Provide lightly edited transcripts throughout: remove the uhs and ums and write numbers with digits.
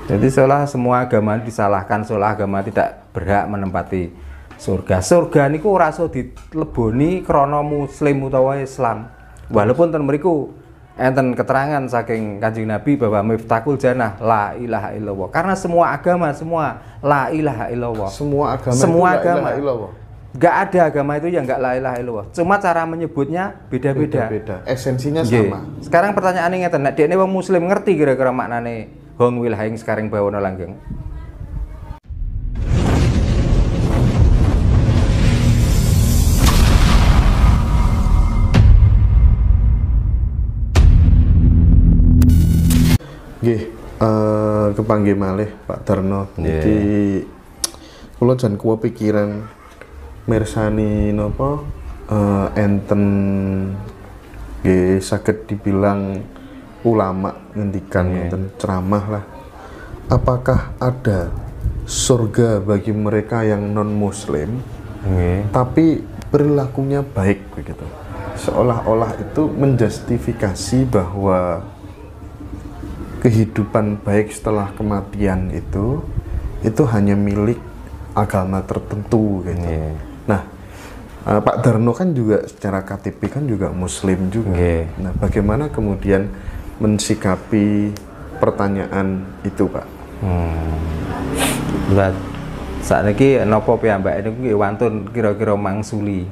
Jadi seolah semua agama disalahkan, seolah agama tidak berhak menempati surga. Surga niku ora iso dileboni krana muslim utawa Islam. Walaupun ten mriku enten keterangan saking Kanjeng Nabi bahwa miftahul jannah la ilaha illallah. Karena semua agama semua la ilaha illallah. Semua agama la ilaha illallah. Gak ada agama itu yang gak la ilaha illallah. Cuma cara menyebutnya beda-beda. Esensinya sama. Sekarang pertanyaannya ngeten, nek dekne wong muslim ngerti kira-kira maknane hong wilahing sekarang bawana langgeng. Nggih, kepanggih malih Pak Darno. Jadi kula jan kuwi pikiran mirsani napa enten nggih saged dibilang ulama ngendikan enten ceramah lah. Apakah ada surga bagi mereka yang non muslim tapi perilakunya baik begitu? Seolah-olah itu menjustifikasi bahwa kehidupan baik setelah kematian itu hanya milik agama tertentu gitu. Nah, Pak Darno kan juga secara KTP kan juga muslim juga. Nah, bagaimana kemudian mensikapi pertanyaan itu, Pak? Saat ini nopo piyambak ini wantun kira-kira mangsuli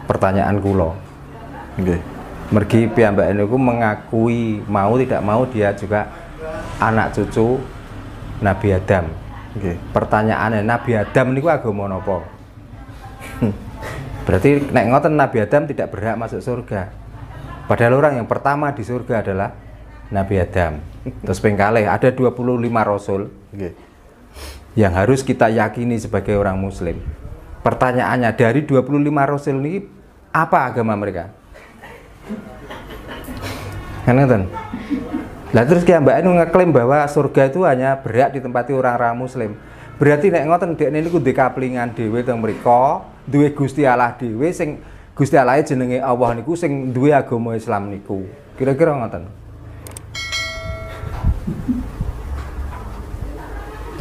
pertanyaan kula. Mergi piyambak ini mengakui mau tidak mau dia juga anak cucu Nabi Adam. Pertanyaannya Nabi Adam ini agama nopo? Berarti nek ngoten Nabi Adam tidak berhak masuk surga. Padahal orang yang pertama di surga adalah Nabi Adam. Terus pengkalih ada 25 rasul yang harus kita yakini sebagai orang muslim. Pertanyaannya dari 25 rasul ini apa agama mereka? Kan ngoten. Lah terus ki mbak anu ngeklaim bahwa surga itu hanya berhak ditempati orang-orang muslim. Berarti nek ngoten dekne niku ndek kaplingan dhewe teng mriku, duwe Gusti Allah dhewe sing Gusti Allah jenenge Allah niku sing duwe agama Islam niku. Kira-kira ngoten.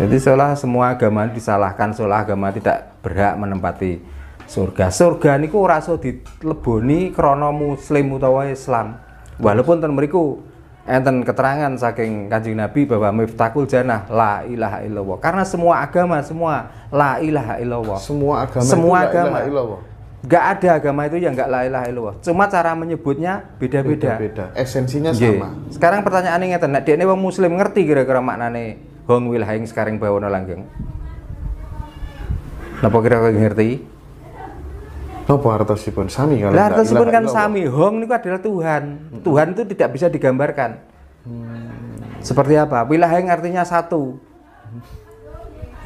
Jadi seolah semua agama disalahkan, seolah agama tidak berhak menempati surga. Surga niku ora iso dileboni krana muslim utawa Islam. Walaupun ten mriku enten keterangan saking Kanjeng Nabi bahwa miftahul jannah la ilaha illallah. Karena semua agama semua la ilaha illallah. Semua agama la ilaha illallah. Gak ada agama itu yang gak la ilaha illallah. Cuma cara menyebutnya beda-beda. Esensinya sama. Sekarang pertanyaannya ngeten, nek dekne wong muslim ngerti kira-kira maknane hong wilahing sekarang bawana langgeng? Napa kira-kira ngerti? Napa artosipun sami kalau artosipun kan sami. Hong itu adalah Tuhan. Tuhan itu tidak bisa digambarkan. Seperti apa? Wilahing artinya satu.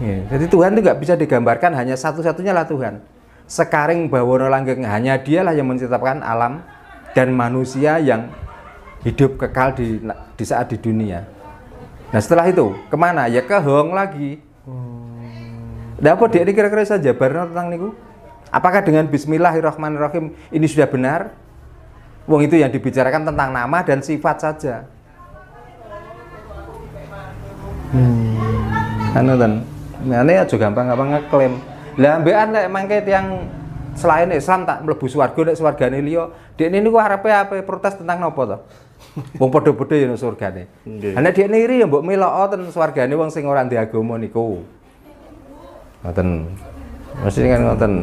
Jadi Tuhan itu nggak bisa digambarkan, hanya satu-satunya lah Tuhan. Sekarang bawana langgeng hanya dialah yang menciptakan alam dan manusia yang hidup kekal di saat di dunia. Nah setelah itu kemana? Ya ke Hong lagi. Nah apa dia ini kira-kira saja jabarno tentang niku? Apakah dengan Bismillahirrahmanirrahim ini sudah benar? Wong itu yang dibicarakan tentang nama dan sifat saja. Anu ten, ini aja gampang-gampang ngeklaim. Lah ambekan lek mangke tiyang selain Islam tak mlebu swarga nek swargane liya, dekne niku arepe apa protes tentang napa to? Wong padha-padha ya nang surgane. Lah nek dekne iri ya mbok melok ten swargane wong sing ora ndek agama niku. Ngoten. Mesti kan ngoten.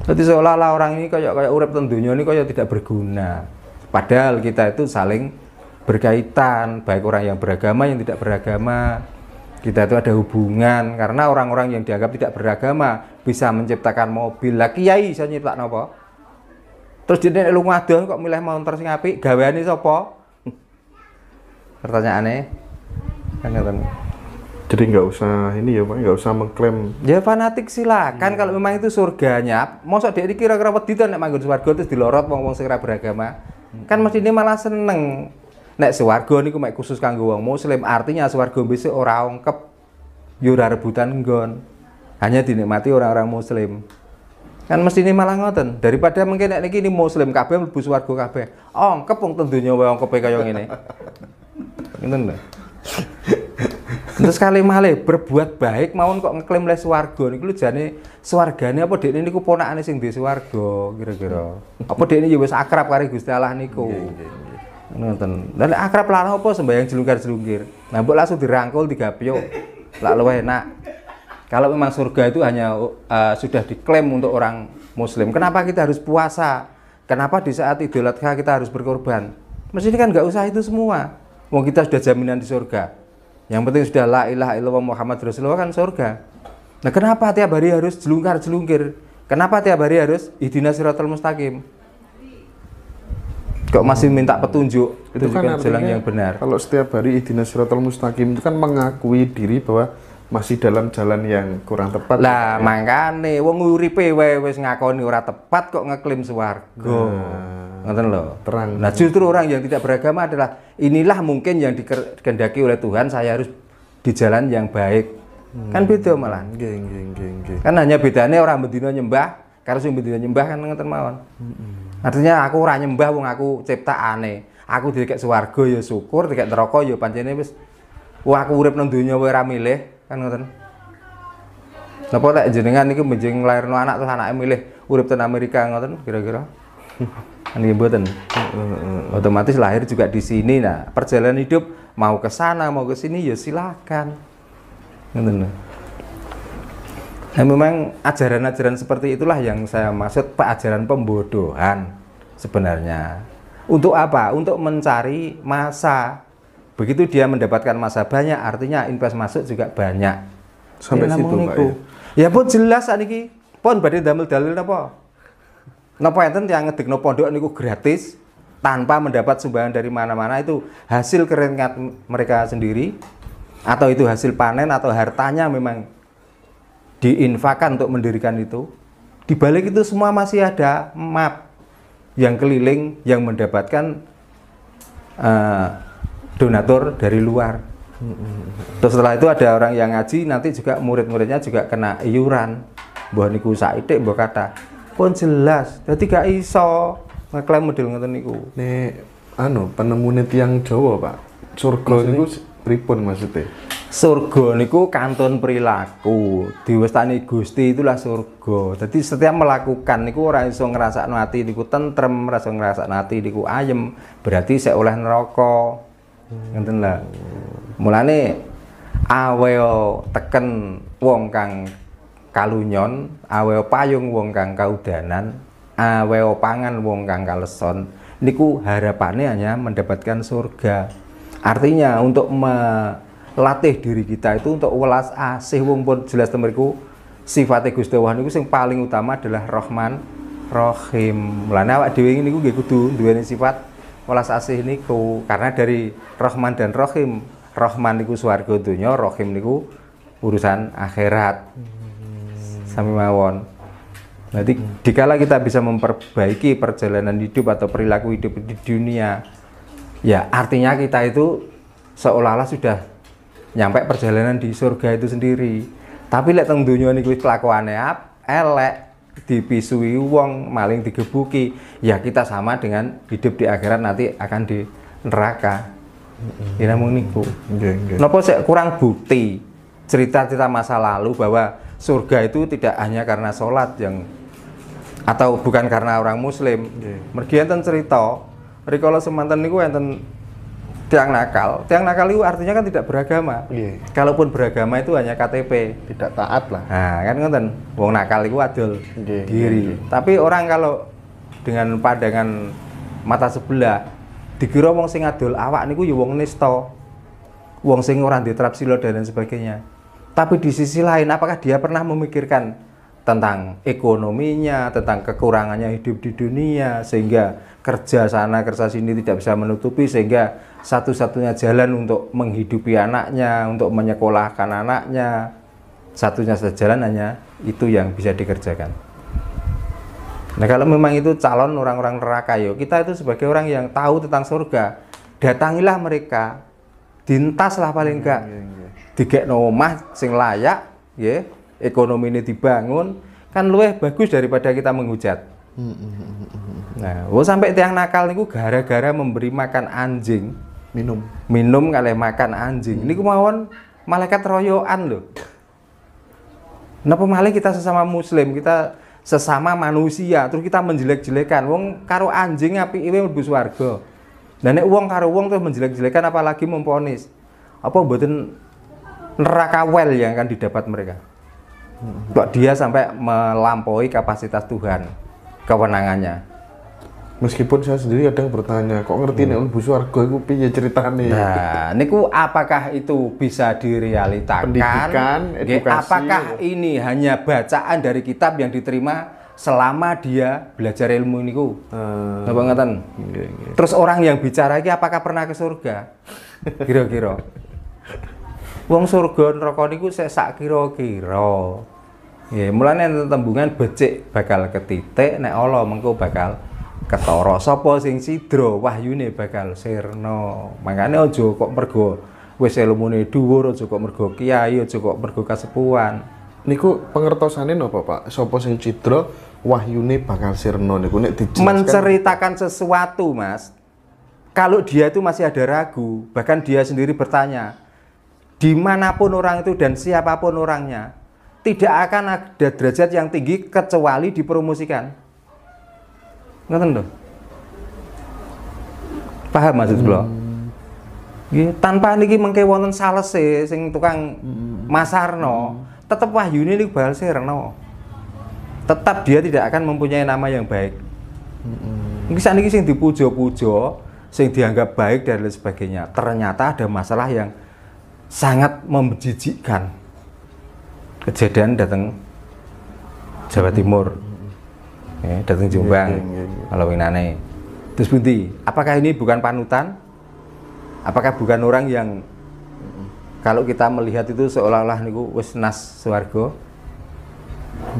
Jadi seolah-olah orang ini kayak urip ten donya ini kayak tidak berguna. Padahal kita itu saling berkaitan, baik orang yang beragama yang tidak beragama. Kita itu ada hubungan karena orang-orang yang dianggap tidak beragama bisa menciptakan mobil. Lah kiai iso nyiptakno apa? Terus jenenge lu ngadon kok milih montor sing apik, gaweane sapa? Pertanyaannya kan ngoten. Jadi nggak usah ini ya Pak, nggak usah mengklaim. Ya fanatik silakan kalau memang itu surganya. Mosok dia kira-kira wedi to nek manggon swarga terus dilorot wong-wong sing ora beragama. Kan mesti ini malah seneng. Nek swarga niku mek khusus kanggo wong muslim, artinya swarga besok ora ongkep yo ora rebutan nggon. Hanya dinikmati orang-orang muslim. Kan mesti ini malah ngoten. Daripada mungkin nek niki muslim kabeh mlebu swarga kabeh. Ongkep wong ten donya wae ongkepe kaya ngene. Ngoten lho. Terus kali malih berbuat baik mawon kok ngeklaim le swarga niku lho jane swargane apa dekne niku ponakane sing duwe swarga kira-kira. Apa dekne ya wis akrab karo Gusti Allah niku. Ngoten. Lah nek akrab lan apa sembayang jelungkir-jelungkir. Nah mbok langsung dirangkul 3 piyuk. Lah luwih enak. Kalau memang surga itu hanya sudah diklaim untuk orang muslim, kenapa kita harus puasa? Kenapa di saat Idul Adha kita harus berkorban? Mestinya kan nggak usah itu semua. Wong kita sudah jaminan di surga. Yang penting sudah la ilaha illallah Muhammad Rasulullah kan surga. Nah kenapa tiap hari harus jelungkir-jelungkir? Kenapa tiap hari harus ihdinas siratal mustaqim? Kok masih minta petunjuk? Itu kan jalan yang benar. Kalau setiap hari ihdinas siratal mustaqim itu kan mengakui diri bahwa masih dalam jalan yang kurang tepat. Lah mangkane wong uripe wae wis ngakoni ora tepat kok ngeklaim swarga. Ngoten lho. Terang. Nah, justru orang yang tidak beragama adalah inilah mungkin yang dikehendaki oleh Tuhan, saya harus di jalan yang baik. Kan beda malah. Nggih. Kan hanya bedanya orang bedino nyembah karo sing bedino nyembah kan ngoten mawon. Artinya aku ora nyembah wong aku ciptaane. Aku dikek swarga ya syukur, dikek neraka ya pancene wis wah aku urip nang donya wae ora milih. Kan ngoten. Napa lek jenengan niku menjing nglairno anak terus anake milih urip ten Amerika ngoten kira-kira? Kan nggih mboten. Otomatis lahir juga di sini. Nah, perjalanan hidup mau ke sana, mau ke sini ya silakan. Ngoten lho. Nah, memang ajaran-ajaran seperti itulah yang saya maksud ajaran pembodohan sebenarnya. Untuk apa? Untuk mencari masa. Begitu dia mendapatkan masa banyak, artinya invest masuk juga banyak. Sampai situ, Pak. Ya pun jelas niki. Pun badhe damel dalil napa? Napa enten yang ngedekno pondok niku gratis tanpa mendapat sumbangan dari mana-mana, itu hasil keringat mereka sendiri atau itu hasil panen atau hartanya memang diinfakkan untuk mendirikan itu. Di balik itu semua masih ada map yang keliling yang mendapatkan donatur dari luar. Terus setelah itu ada orang yang ngaji, nanti juga murid-muridnya juga kena iuran. Mbah niku saithik mbah kata. Pun jelas. Dadi gak iso ngeklaim model ngoten niku. Nek penemune tiyang Jawa, Pak. Surga niku pripun maksudnya? Surga niku kantun perilaku. Diwestani Gusti itulah surga. Jadi setiap melakukan niku ora iso ngrasakno ati niku tentrem, ora iso ngrasakno ati niku ayem, berarti sik oleh neraka. Ngoten lah. Mulane awe teken wong kang kalunyon, awe payung wong kang kaudanan, awe pangan wong kang kaleson, niku harapannya hanya mendapatkan surga. Artinya untuk melatih diri kita itu untuk welas asih wong pun jelas temeriku sifatnya Gusti Allah niku sing paling utama adalah Rahman Rahim. Mulane awak dhewe niku nggih kudu duweni sifat welas asih niku, karena dari Rahman dan Rahim. Rahman niku swarga donya, Rahim niku urusan akhirat. Sami mawon. Jadi dikala kita bisa memperbaiki perjalanan hidup atau perilaku hidup di dunia, ya artinya kita itu seolah-olah sudah nyampe perjalanan di surga itu sendiri. Tapi lek teng donya niku kelakuane elek, dipisui wong, maling digebuki, ya kita sama dengan hidup di akhirat nanti akan di neraka. Ya namung niku. Napa sik kurang bukti cerita-cerita masa lalu bahwa surga itu tidak hanya karena sholat yang atau bukan karena orang muslim. Mergi enten cerita rikala semanten niku enten tiang nakal. Tiang nakal itu artinya kan tidak beragama. Kalaupun beragama itu hanya KTP, tidak taat lah. Nah, kan ngoten. Wong nakal iku adol diri. Tapi orang kalau dengan pandangan mata sebelah dikira wong sing adol awak niku ya wong nista. Wong sing ora ndek trapsila dan lain sebagainya. Tapi di sisi lain apakah dia pernah memikirkan tentang ekonominya, tentang kekurangannya hidup di dunia sehingga kerja sana kerja sini tidak bisa menutupi, sehingga satu-satunya jalan untuk menghidupi anaknya, untuk menyekolahkan anaknya, satunya saja jalan hanya itu yang bisa dikerjakan. Nah kalau memang itu calon orang-orang neraka, yo kita itu sebagai orang yang tahu tentang surga, datangilah mereka, dintaslah paling enggak, digekno omah sing layak, ya, ekonomi ini dibangun, kan luwih bagus daripada kita menghujat. Nah, sampai tiang nakal niku gara-gara memberi makan anjing, minum kalih makan anjing. Niku mawon malaikat royoan loh. Napa malih kita sesama muslim, kita sesama manusia terus kita menjelek-jelekan wong karo anjing apike mlebu swarga. Lah nek wong karo wong terus menjelek-jelekan apalagi memponis. Apa mboten neraka wel yang akan didapat mereka. Kok dia sampai melampaui kapasitas Tuhan, kewenangannya. Meskipun saya sendiri kadang bertanya, kok ngerti nek mlebu swarga iku piye ceritane? Nah, niku apakah itu bisa direalitakan? Pendidikan, edukasi. Apakah ini hanya bacaan dari kitab yang diterima selama dia belajar ilmu niku? Napa ngoten? Terus orang yang bicara iki apakah pernah ke surga? Kira-kira. Wong surga neraka niku sik sak kira-kira. Ya, mulane tembungan becik bakal ketitik, nek ala mengko bakal ketara. Sapa sing sidra wahyune bakal sirna. Makane aja kok mergo wis ilmune dhuwur, aja kok mergo kiai, aja kok mergo kasepuhan. Niku pengertosane napa, Pak? Sapa sing cidra wahyune bakal sirna niku nek dijelaskan. Menceritakan sesuatu, Mas. Kalau dia itu masih ada ragu, bahkan dia sendiri bertanya, dimanapun orang itu dan siapapun orangnya, tidak akan ada derajat yang tinggi kecuali dipromosikan. Ngoten lho. Paham maksud kula? Nggih, tanpa niki mengke wonten salese sing tukang masarno, tetep wahyune niku bakal sirna. Tetap dia tidak akan mempunyai nama yang baik. Niki saniki sing dipuja-puja, sing dianggap baik dan lain sebagainya. Ternyata ada masalah yang sangat menjijikkan. Kejadian datang Jawa Timur. Datang Jombang, kalau winane. Terus bunti, apakah ini bukan panutan? Apakah bukan orang yang kalau kita melihat itu seolah-olah niku wis nas swarga?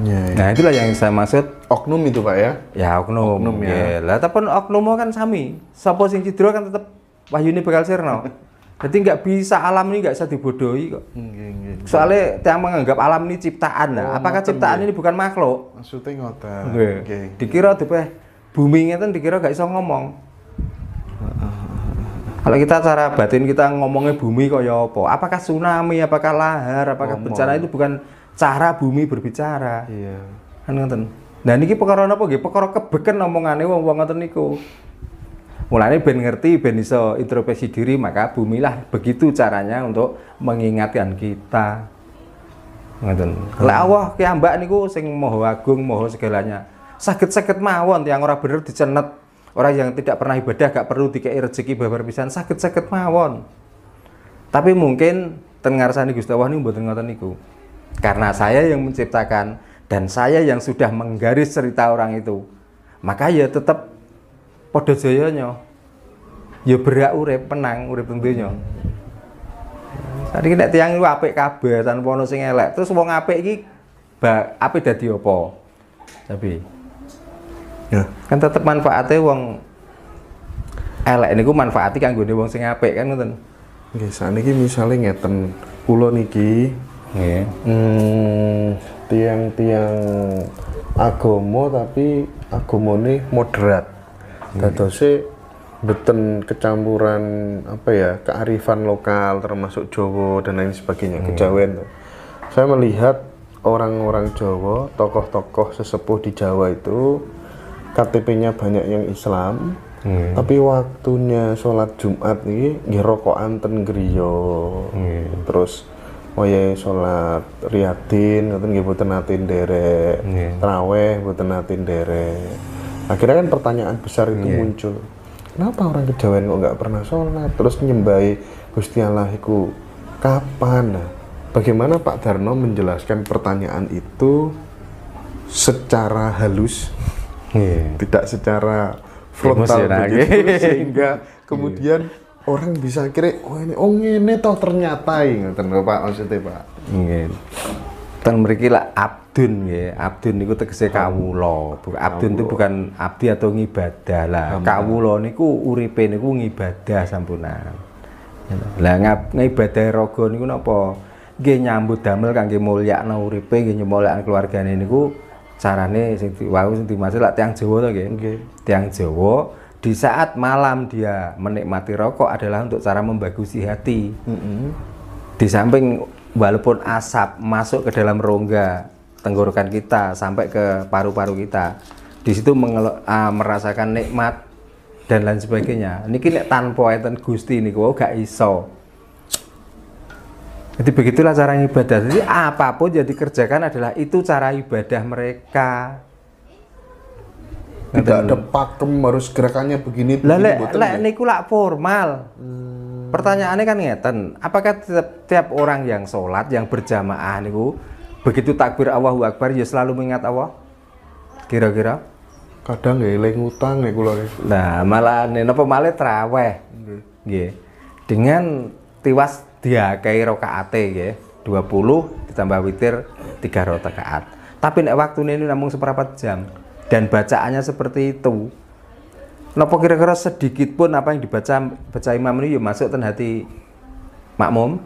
Nah, itulah yang saya maksud. Oknum itu, Pak ya? Ya, oknum ya. Lah tapi oknum kan sami. Sapa sing cidra kan tetep wahyune bakal sirna. Jadi nggak bisa, alam ini nggak bisa dibodohi kok. Soalnya yang menganggap alam ini ciptaan lah. Apakah ciptaan ini bukan makhluk? Maksudnya ngoten. Dikira dipeh bumi ngeten dikira nggak bisa ngomong. Kalau kita cara batin kita ngomongnya bumi kok ya apa? Apakah tsunami, apakah lahar, apakah bencana itu bukan cara bumi berbicara. Iya. Kan ngoten. Nah niki perkara napa nggih? Perkara kebeken omongane wong-wong ngoten niku. Mulanya ben ngerti, ben iso introspeksi diri, maka bumilah begitu caranya untuk mengingatkan kita. Ngoten. Lah Allah ki ambak niku sing maha agung, maha segalanya. Saged-saged mawon yang ora bener dicenet. Orang yang tidak pernah ibadah gak perlu dikei rezeki babar pisan, saged-saged mawon. Tapi mungkin ten ngarsane Gusti Allah niku mboten ngoten niku. Karena saya yang menciptakan dan saya yang sudah menggaris cerita orang itu. Maka ya tetap padha jayanya ya berak urip penang urip teng donya. Saiki nek tiyang iku apik kabeh tanpa ono sing elek. Terus wong apik iki apik dadi apa? Tapi ya kan tetep manfaate wong elek niku manfaati kanggone wong sing apik kan ngoten. Nggih, saniki misale ngeten kula niki nggih. Tiang-tiang agama tapi agamane moderat. Dadose mboten kecampuran apa ya, kearifan lokal termasuk Jawa dan lain sebagainya, kejawen. Saya melihat orang-orang Jawa, tokoh-tokoh sesepuh di Jawa itu KTP-nya banyak yang Islam, tapi waktunya sholat Jumat nih nggih rokokan ten griya. Terus wayahe sholat riyadin ngoten nggih mboten nate nderek, traweh mboten nate nderek. Akhirnya kan pertanyaan besar itu muncul. Kenapa orang kejawen kok nggak pernah sholat? Terus nyembahi Gusti Allah iku kapan? Nah, bagaimana Pak Darno menjelaskan pertanyaan itu secara halus, tidak secara frontal begitu, sehingga kemudian orang bisa kira, oh ini toh ternyata ngoten Pak maksudnya Pak. Ten mriki lah abdun nggih. Abdun niku tegese kawula. Abdun itu bukan abdi atau ngibadah lah. Kawula niku uripe niku ngibadah sampunan. Lah ngibadah raga niku napa? Nggih nyambut damel kangge mulyakno uripe, nggih mulyakno keluargane niku carane sing wau sing dimaksud lak tiyang Jawa to nggih. Tiyang Jawa di saat malam dia menikmati rokok adalah untuk cara membagusi hati. Di samping walaupun asap masuk ke dalam rongga tenggorokan kita sampai ke paru-paru kita, di situ merasakan nikmat dan lain sebagainya. Niki nek tanpa enten Gusti niku gak iso. Jadi begitulah cara ibadah. Jadi apapun yang dikerjakan adalah itu cara ibadah mereka. Tidak ada pakem harus gerakannya begini. Lah lek niku lak formal. Pertanyaannya kan ngeten, apakah tiap orang yang sholat, yang berjamaah niku begitu takbir Allahu Akbar ya selalu mengingat Allah? Kira-kira? Kadang nggak eling utang nek kula. Nah, malah napa malih traweh. Nggih. Dengan tiwas diakai rakaate nggih, 20 ditambah witir 3 rakaat. Tapi nek waktune ini namung seperempat jam dan bacaannya seperti itu. Napa kira-kira sedikit pun apa yang baca imam ini ya masuk ten hati makmum?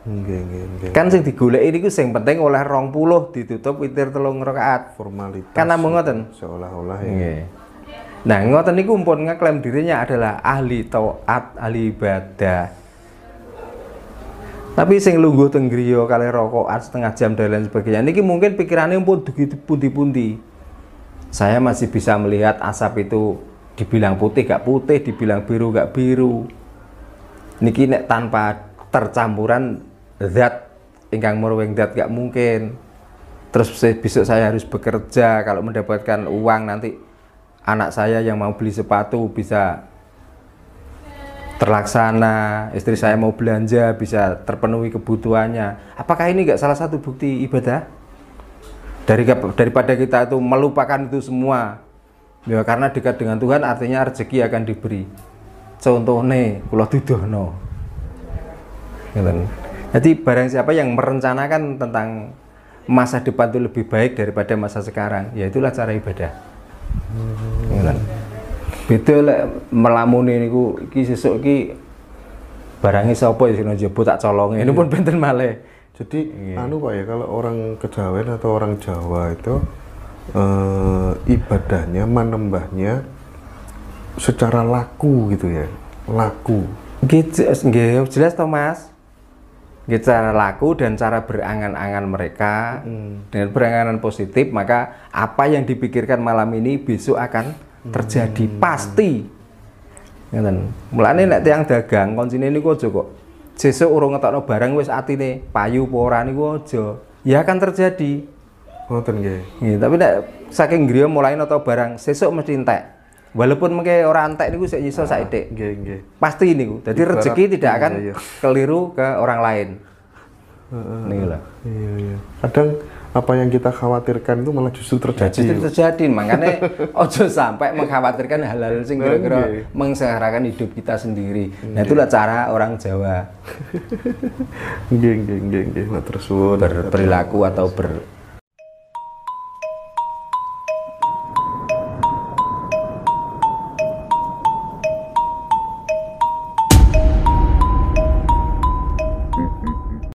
Nggih. Kan sing digoleki niku sing penting oleh 20 ditutup witir 3 rakaat. Formalitas. Kan namung ngoten. Seolah-olah ya. Nggih. Nah, ngoten niku pun ngeklaim dirinya adalah ahli taat, ahli ibadah. Tapi sing lungguh teng griya kalih rakaat setengah jam dan lain sebagainya. Niki mungkin pikirannya pun pundi-pundi. Saya masih bisa melihat asap itu dibilang putih gak putih, dibilang biru gak biru. Niki nek tanpa tercampuran zat ingkang murwing zat gak mungkin. Terus besok saya harus bekerja, kalau mendapatkan uang nanti anak saya yang mau beli sepatu bisa terlaksana, istri saya mau belanja bisa terpenuhi kebutuhannya. Apakah ini gak salah satu bukti ibadah? Daripada kita itu melupakan itu semua ya, karena dekat dengan Tuhan artinya rezeki akan diberi. Contohnya kula dudohno. Jadi barang siapa yang merencanakan tentang masa depan itu lebih baik daripada masa sekarang, ya itulah cara ibadah. Beda lek melamuni niku iki sesuk iki barange sapa ya sing njaba tak colonge. Ini pun benten malih. Jadi anu Pak ya, kalau orang Kejawen atau orang Jawa itu ibadahnya menembahnya secara laku gitu ya. Laku. Nggih, jelas toh Mas. Nggih, cara laku dan cara berangan-angan mereka dengan berangan positif, maka apa yang dipikirkan malam ini besok akan terjadi pasti. Ngeten. Mulane nek tiyang dagang koncine niku aja kok sesuk urung ngetokno barang wis atine payu apa ora niku aja. Ya akan terjadi. Ngoten nggih. Nggih, tapi nek saking griya mulai nata barang sesuk mesti entek. Walaupun mengke ora entek niku sik nyiso saithik. Nggih. Pasti niku. Dadi rezeki tidak akan keliru ke orang lain. Niku lho. Iya. Kadang apa yang kita khawatirkan itu malah justru terjadi. Justru terjadi, makanya ojo sampai mengkhawatirkan hal-hal sing kira-kira mensengsarakan hidup kita sendiri. Nah, itulah cara orang Jawa nggih, matur suwun berperilaku atau